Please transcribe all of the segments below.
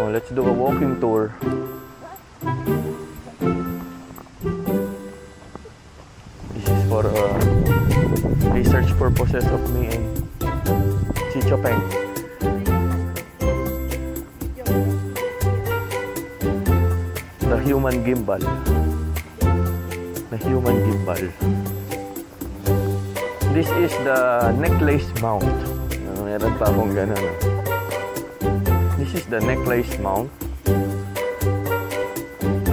So let's do a walking tour. This is for research purposes of me and si Chopin. The human gimbal. The human gimbal. This is the necklace mount. Meron pa akong ganun. This is the necklace mount.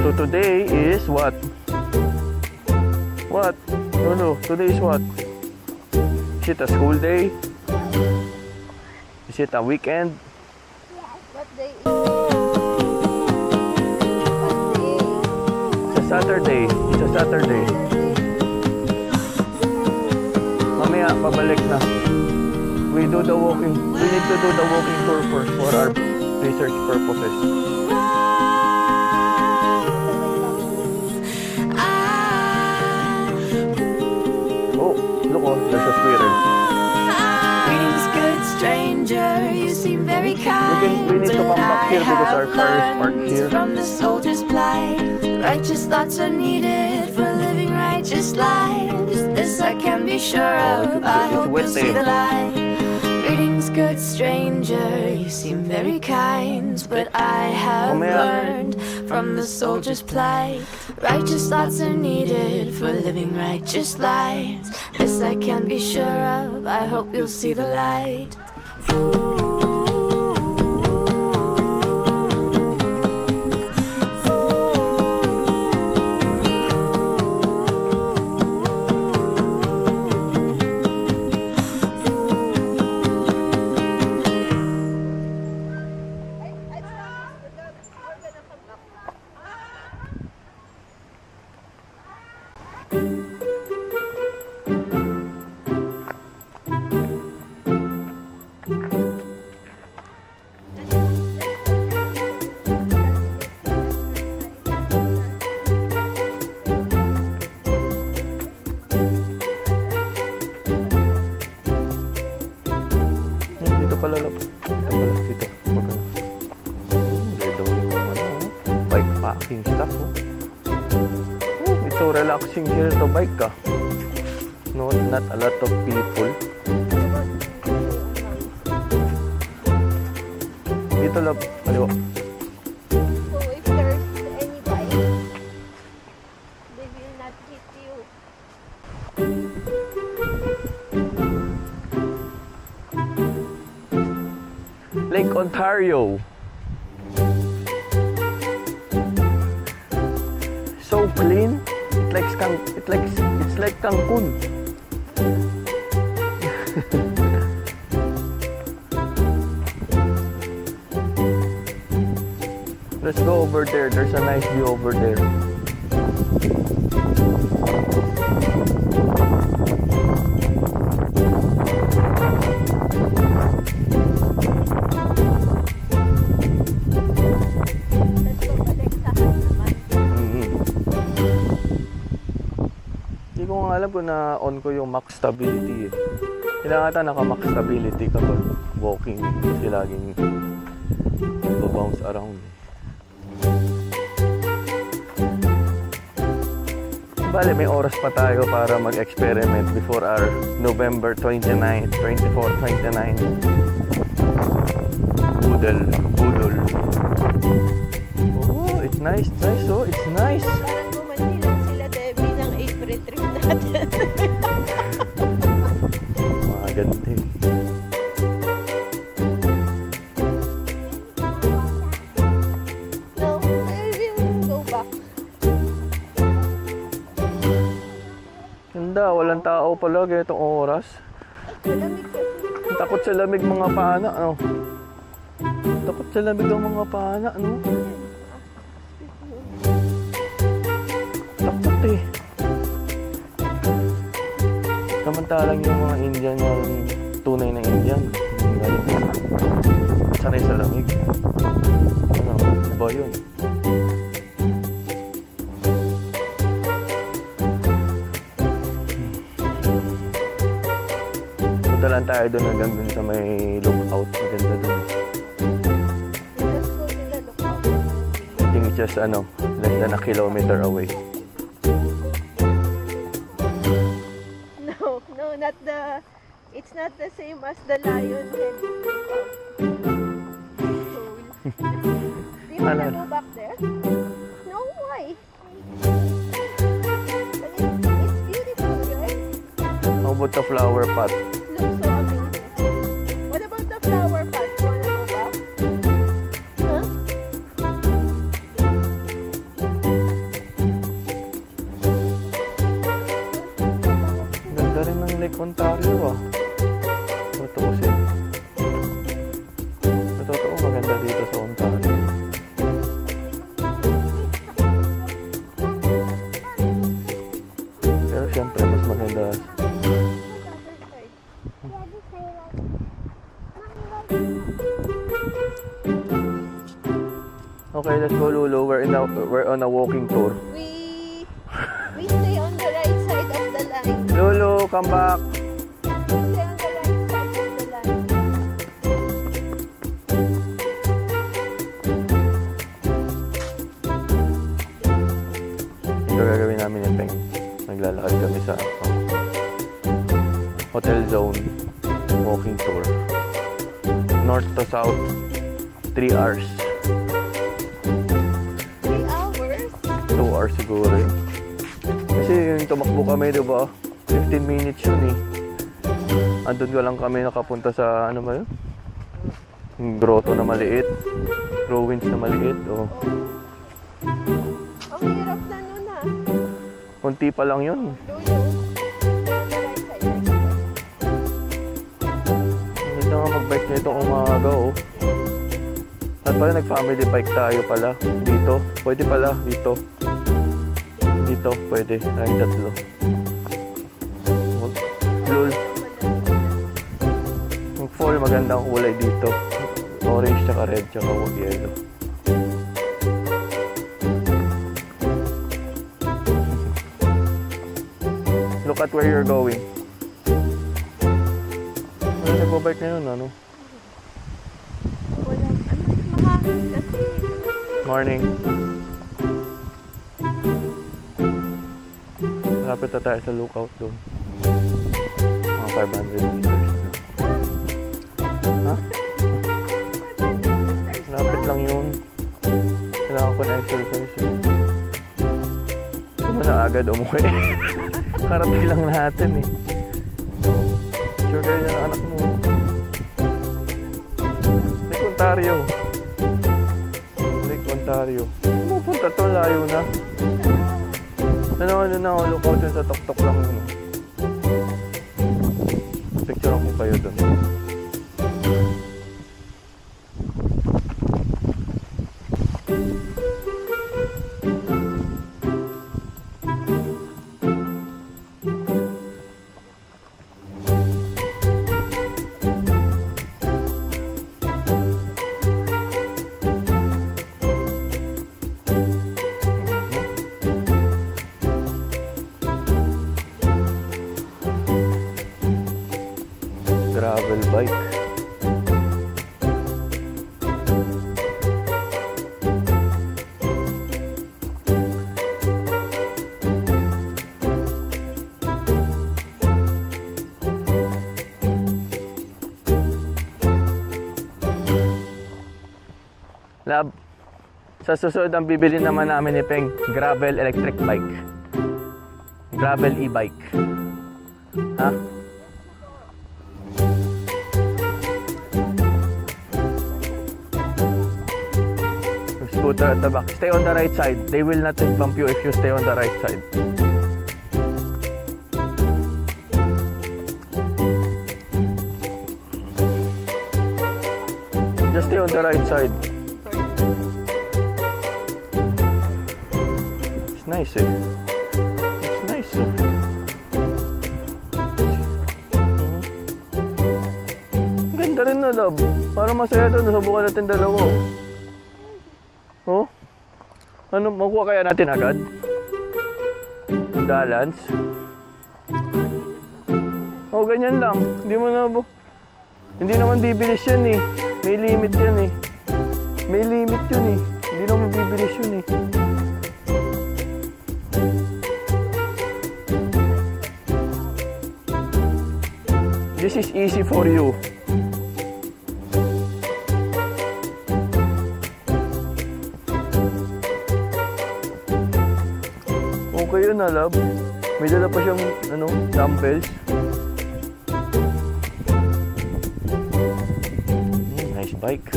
So today is what? What? No, today is what? Is it a school day? Is it a weekend? What day is It's a Saturday. It's a Saturday. Mamaya, pabalik na. We need to do the walking tour first for our research purposes. Oh, look, oh, there's a squirrel. Greetings, good stranger. You seem very kind. We need to come back here because our car is parked here. From the soldier's plight, righteous thoughts are needed for living righteous lives. This I can be sure of. I hope you'll see the light. Greetings, good stranger, you seem very kind, but I have learned from the soldier's plight. Righteous thoughts are needed for living righteous lives. This I can be sure of, I hope you'll see the light. Dito. Bike packing stuff. Oh, it's so relaxing here to bike ka. No, not a lot of people. Dito lang, kaliwa. So if there's any bike, they will not hit you. Lake Ontario. So clean. It's like Cancun. Let's go over there. There's a nice view over there. Hindi ko nga alam kung na-on ko yung max stability eh. Kailangan ata naka-max stability kapag walking kasi laging bounce around eh. Bale, may oras pa tayo para mag-experiment before our November 29, 24, 29 Budol. Oh, it's nice, oh, it's nice. Parang gumanti lang sila Debbie ng April trip natin. Mga ganti. No, I will go back. Ganda, walang tao pala ganitong oras. Malamig kasi. Takot sa lamig mga pana, ano? Takot sa lamig ang mga pana, ano? Takot eh. Samantalang yung mga Indian na tunay na Indian, sanay sa lamig. Ano, iba yun. Punta lang tayo doon hanggang dun sa may lookout. Maganda doon. Let's go nila is just less than a kilometer away. No, not the... It's not the same as the lion head. Do you want to go back there? No, why? It's beautiful, right? How about the flower pot? Looks so amazing. What about the flower pot? You want to go back? Huh? Ganda rin ng Lake Ontario ah. Tutusin. Totoo, maganda dito sa Ontario. Pero syempre, mas maganda. Okay, let's go, Lulu. We're on a walking tour. We stay on the right side of the line. Lulu, come back. Stay on the right side of the line. Ito gagawin namin yung Peng. Naglalakad kami sa hotel zone walking tour. North to south, 3 hours. 3 hours? 2 hours siguro eh. Kasi yung tumakbo kami, diba? 15 minutes yun eh. Andun ka lang kami nakapunta sa ano ba yun? Yung grotto na maliit. Ruins na maliit. Oh. Ang hirap na nun ah. Kunti pa lang yun. Lulu. Stay on the right side. Hindi na nga mag-bike nito kung maaga oh. At pala nag-family bike tayo pala. Dito. Pwede pala. Dito. Dito. Pwede. Ay, tatlo. Lul. Ang fall, magandang kulay dito. Orange, tsaka red, tsaka yellow. Look at where you're going. Wala nagbabike na yun, ano? Wala. Mahangin kasi. Morning. Malapit na tayo sa lookout doon. Mga 500 meters na. Ha? Malapit lang yun. Kailangan ko na exercise. Gusto mo na agad umuwi. Karating lang natin eh. Sure kayo yung anak mo. Lake Ontario. Lake Ontario. Pupunta to, layo na. Ano na, lookout yun sa tok-tok lang yun. Picture ako kayo doon. Gravel bike. Lab, sa susunod ang bibili naman namin ni Peng, gravel electric bike. Gravel e-bike. Ha? Scooter at the back. Stay on the right side. They will not bump you if you stay on the right side. Just stay on the right side. It's nice eh. It's nice eh. Ganda rin na, love. Parang masaya doon. Nasubukan natin dalawa. Oh? Ano, makuha kaya natin agad? Balance? Oh, ganyan lang. Hindi mo na hindi naman bibilis yan eh. May limit yan eh. May limit yun eh. Hindi daw mabibilis yun eh. This is easy for you. Okay yun na, love. May dala pa siyang, dumbbells. Nice bike.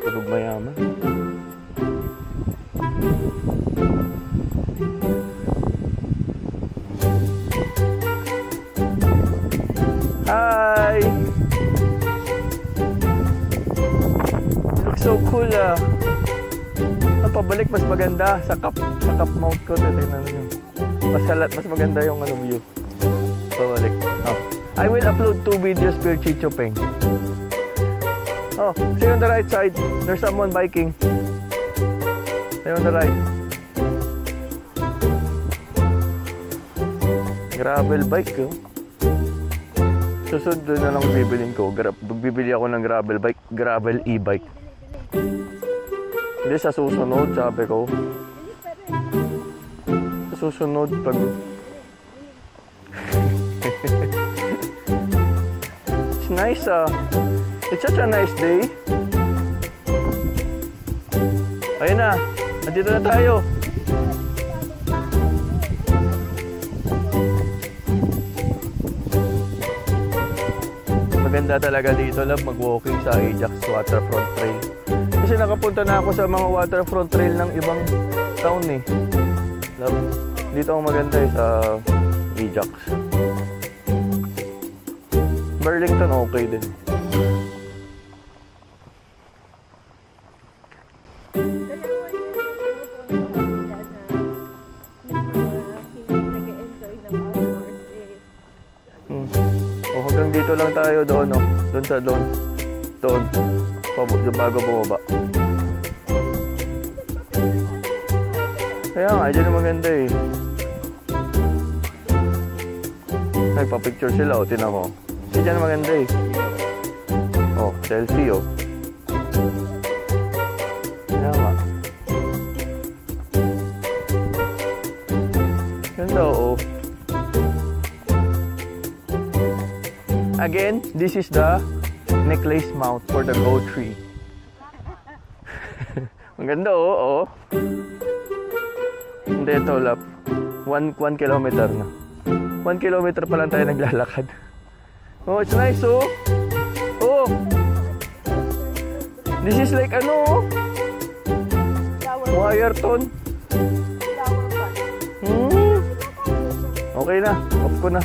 Tulog mayaman. Hi! So cool ah. Ang pabalik mas maganda sa cup mount ko. Tingnan niyo. Mas maganda yung view. Pabalik. Oh. I will upload 2 videos per Chicho Peng. Oh, see on the right side. There's someone biking. See on the right. Gravel bike oh. Susunod na lang bibilin ko. Bibili ako ng gravel bike, gravel e-bike. Hindi sa susunod, sabi ko. Sa susunod pag It's nice ah. It's such a nice day. Ayun na. Nandito na tayo. Maganda talaga dito, love, mag-walking sa Ajax Waterfront Trail. Kasi nakapunta na ako sa mga waterfront trail ng ibang town eh. Love, dito ang maganda eh, sa Ajax. Burlington okay din. Hanggang dito lang tayo doon, no? Doon. Bago bumaba. Kaya nga, dyan ang maganda eh. Nagpa-picture sila, tinan mo. Dyan ang maganda eh. Oh, selfie oh. Kaya nga. Ganda oh. Again, this is the necklace mount for the goat tree. Ang ganda oh. Hindi ito lap. 1 kilometer na. 1 kilometer pa lang tayo naglalakad. Oh, it's nice oh. Oh. This is like Wireton. Okay na. Off ko na.